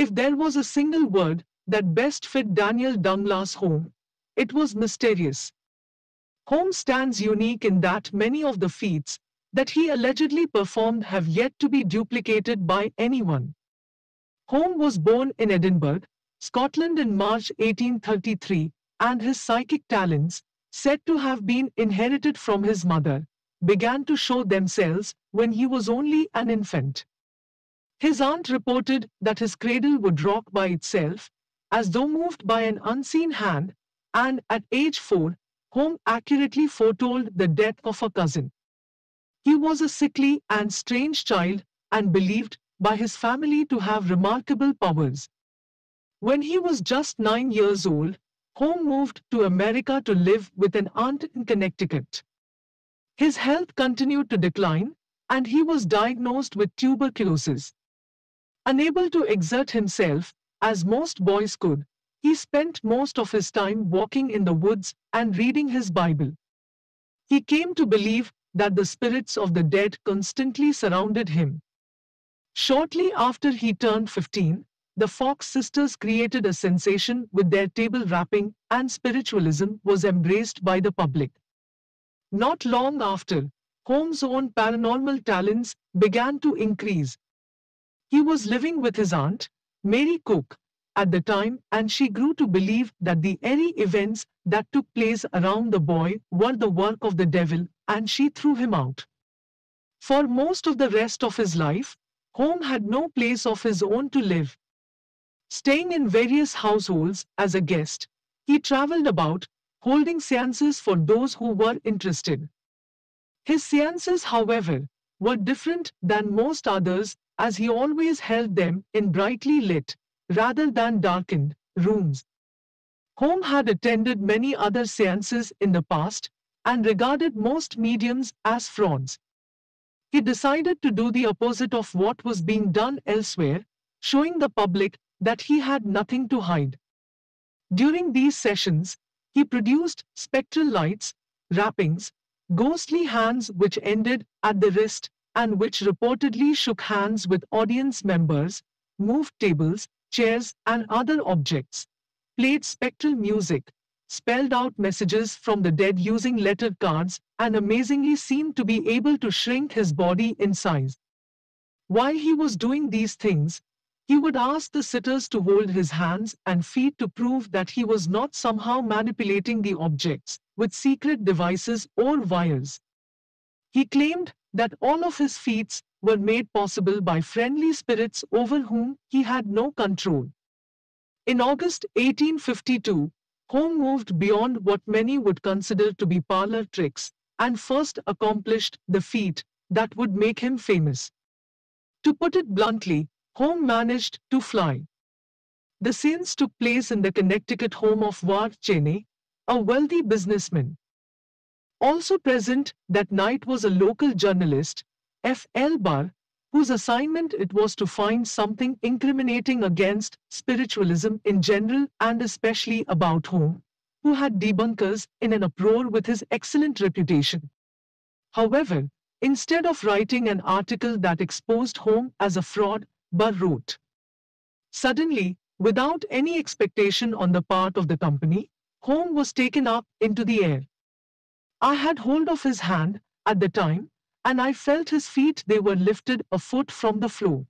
If there was a single word that best fit Daniel Danglas Home, it was mysterious. Holmes stands unique in that many of the feats that he allegedly performed have yet to be duplicated by anyone. Holmes was born in Edinburgh, Scotland in March 1833, and his psychic talents, said to have been inherited from his mother, began to show themselves when he was only an infant. His aunt reported that his cradle would rock by itself, as though moved by an unseen hand, and at age 4, Holmes accurately foretold the death of a cousin. He was a sickly and strange child, and believed by his family to have remarkable powers. When he was just 9 years old, Holmes moved to America to live with an aunt in Connecticut. His health continued to decline, and he was diagnosed with tuberculosis. Unable to exert himself, as most boys could, he spent most of his time walking in the woods and reading his Bible. He came to believe that the spirits of the dead constantly surrounded him. Shortly after he turned 15, the Fox sisters created a sensation with their table rapping, and spiritualism was embraced by the public. Not long after, Holmes' own paranormal talents began to increase. He was living with his aunt, Mary Cook, at the time, and she grew to believe that the airy events that took place around the boy were the work of the devil, and she threw him out. For most of the rest of his life, Holmes had no place of his own to live. Staying in various households as a guest, he traveled about, holding seances for those who were interested. His seances, however, were different than most others, as he always held them in brightly lit, rather than darkened, rooms. Holmes had attended many other seances in the past, and regarded most mediums as frauds. He decided to do the opposite of what was being done elsewhere, showing the public that he had nothing to hide. During these sessions, he produced spectral lights, rappings, ghostly hands which ended at the wrist, and which reportedly shook hands with audience members, moved tables, chairs, and other objects, played spectral music, spelled out messages from the dead using letter cards, and amazingly seemed to be able to shrink his body in size. While he was doing these things, he would ask the sitters to hold his hands and feet to prove that he was not somehow manipulating the objects with secret devices or wires. He claimed that all of his feats were made possible by friendly spirits over whom he had no control. In August 1852, Holmes moved beyond what many would consider to be parlor tricks, and first accomplished the feat that would make him famous. To put it bluntly, Holmes managed to fly. The scenes took place in the Connecticut home of Ward Cheney, a wealthy businessman. Also present that night was a local journalist, F.L. Barr, whose assignment it was to find something incriminating against spiritualism in general and especially about Holmes, who had debunkers in an uproar with his excellent reputation. However, instead of writing an article that exposed Holmes as a fraud, Barr wrote, "Suddenly, without any expectation on the part of the company, Holmes was taken up into the air. I had hold of his hand at the time, and I felt his feet, they were lifted a foot from the floor.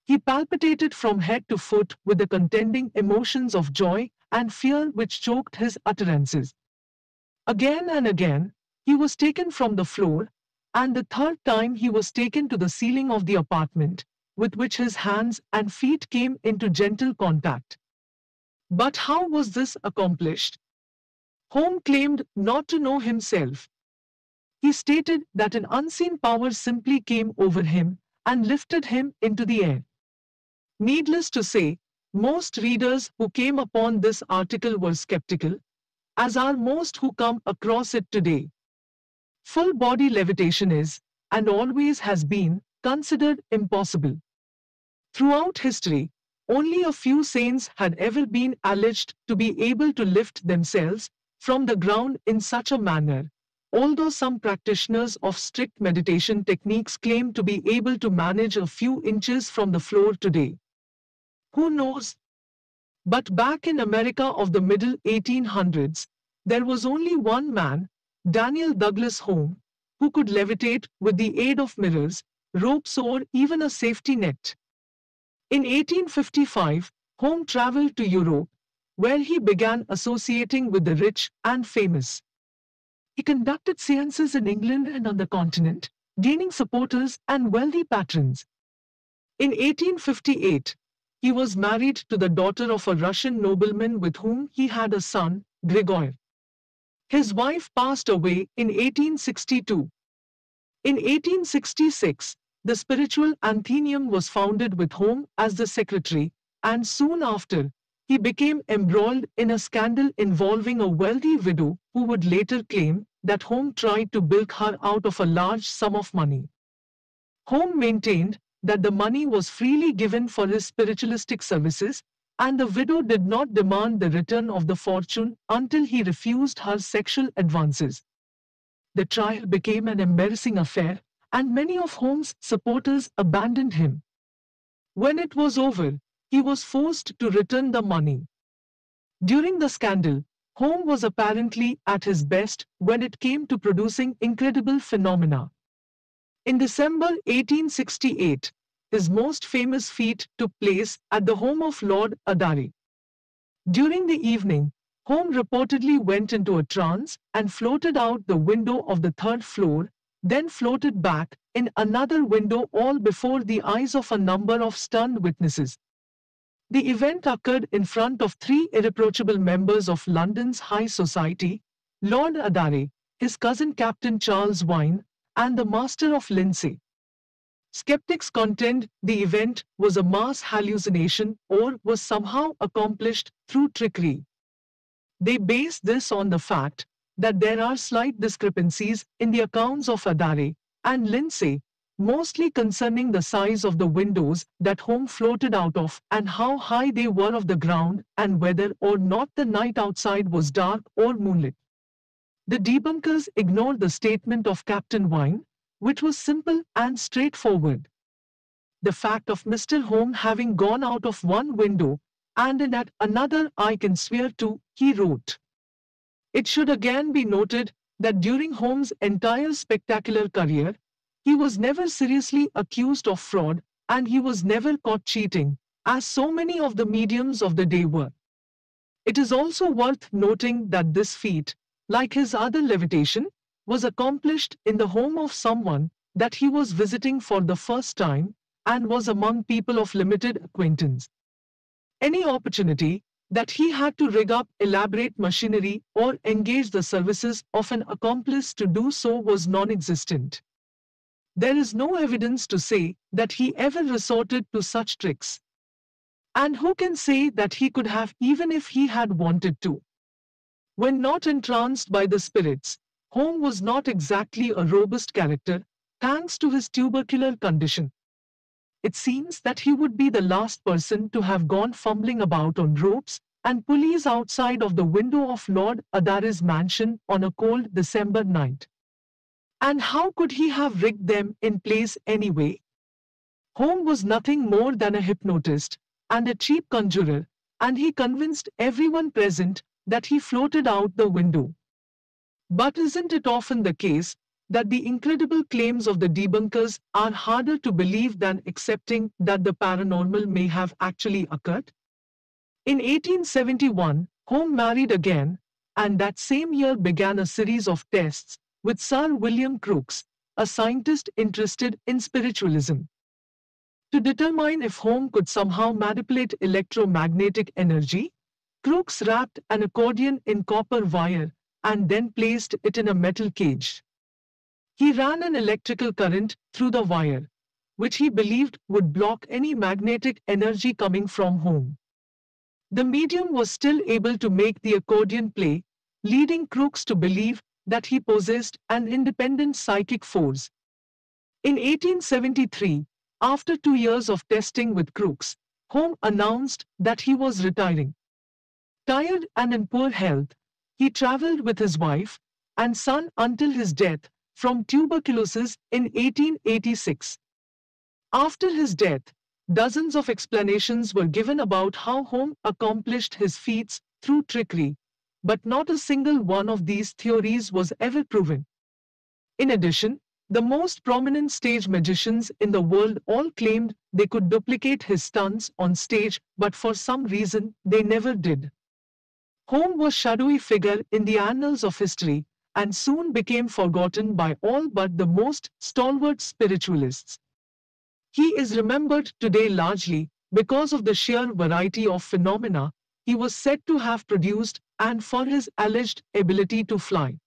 He palpitated from head to foot with the contending emotions of joy and fear which choked his utterances. Again and again, he was taken from the floor, and the third time he was taken to the ceiling of the apartment, with which his hands and feet came into gentle contact." But how was this accomplished? Holmes claimed not to know himself. He stated that an unseen power simply came over him and lifted him into the air. Needless to say, most readers who came upon this article were skeptical, as are most who come across it today. Full body levitation is, and always has been, considered impossible. Throughout history, only a few saints had ever been alleged to be able to lift themselves from the ground in such a manner, although some practitioners of strict meditation techniques claim to be able to manage a few inches from the floor today. Who knows? But back in America of the middle 1800s, there was only one man, Daniel Douglas Home, who could levitate with the aid of mirrors, ropes, or even a safety net. In 1855, Home traveled to Europe, where he began associating with the rich and famous. He conducted seances in England and on the continent, gaining supporters and wealthy patrons. In 1858, he was married to the daughter of a Russian nobleman with whom he had a son, Grigor. His wife passed away in 1862. In 1866, the Spiritual Athenaeum was founded with Home as the secretary, and soon after, he became embroiled in a scandal involving a wealthy widow who would later claim that Home tried to bilk her out of a large sum of money. Home maintained that the money was freely given for his spiritualistic services, and the widow did not demand the return of the fortune until he refused her sexual advances. The trial became an embarrassing affair, and many of Home's supporters abandoned him. When it was over, he was forced to return the money. During the scandal, Home was apparently at his best when it came to producing incredible phenomena. In December 1868, his most famous feat took place at the home of Lord Adare. During the evening, Home reportedly went into a trance and floated out the window of the third floor, then floated back in another window, all before the eyes of a number of stunned witnesses. The event occurred in front of three irreproachable members of London's high society, Lord Adare, his cousin Captain Charles Wine, and the Master of Lindsay. Skeptics contend the event was a mass hallucination or was somehow accomplished through trickery. They base this on the fact that there are slight discrepancies in the accounts of Adare and Lindsay, mostly concerning the size of the windows that Home floated out of and how high they were off the ground and whether or not the night outside was dark or moonlit. The debunkers ignored the statement of Captain Wine, which was simple and straightforward. The fact of Mr. Home having gone out of one window and in at another I can swear to, he wrote. It should again be noted that during Home's entire spectacular career, he was never seriously accused of fraud, and he was never caught cheating, as so many of the mediums of the day were. It is also worth noting that this feat, like his other levitation, was accomplished in the home of someone that he was visiting for the first time and was among people of limited acquaintance. Any opportunity that he had to rig up elaborate machinery or engage the services of an accomplice to do so was non-existent. There is no evidence to say that he ever resorted to such tricks. And who can say that he could have even if he had wanted to? When not entranced by the spirits, Home was not exactly a robust character, thanks to his tubercular condition. It seems that he would be the last person to have gone fumbling about on ropes and pulleys outside of the window of Lord Adare's mansion on a cold December night. And how could he have rigged them in place anyway? Home was nothing more than a hypnotist and a cheap conjurer, and he convinced everyone present that he floated out the window. But isn't it often the case that the incredible claims of the debunkers are harder to believe than accepting that the paranormal may have actually occurred? In 1871, Home married again, and that same year began a series of tests with Sir William Crookes, a scientist interested in spiritualism, to determine if Home could somehow manipulate electromagnetic energy. Crookes wrapped an accordion in copper wire and then placed it in a metal cage. He ran an electrical current through the wire, which he believed would block any magnetic energy coming from Home. The medium was still able to make the accordion play, leading Crookes to believe that he possessed an independent psychic force. In 1873, after 2 years of testing with Crookes, Home announced that he was retiring. Tired and in poor health, he traveled with his wife and son until his death from tuberculosis in 1886. After his death, Dozens of explanations were given about how Holmes accomplished his feats through trickery, but not a single one of these theories was ever proven. In addition, the most prominent stage magicians in the world all claimed they could duplicate his stunts on stage, but for some reason they never did. Holmes was a shadowy figure in the annals of history and soon became forgotten by all but the most stalwart spiritualists. He is remembered today largely because of the sheer variety of phenomena he was said to have produced and for his alleged ability to fly.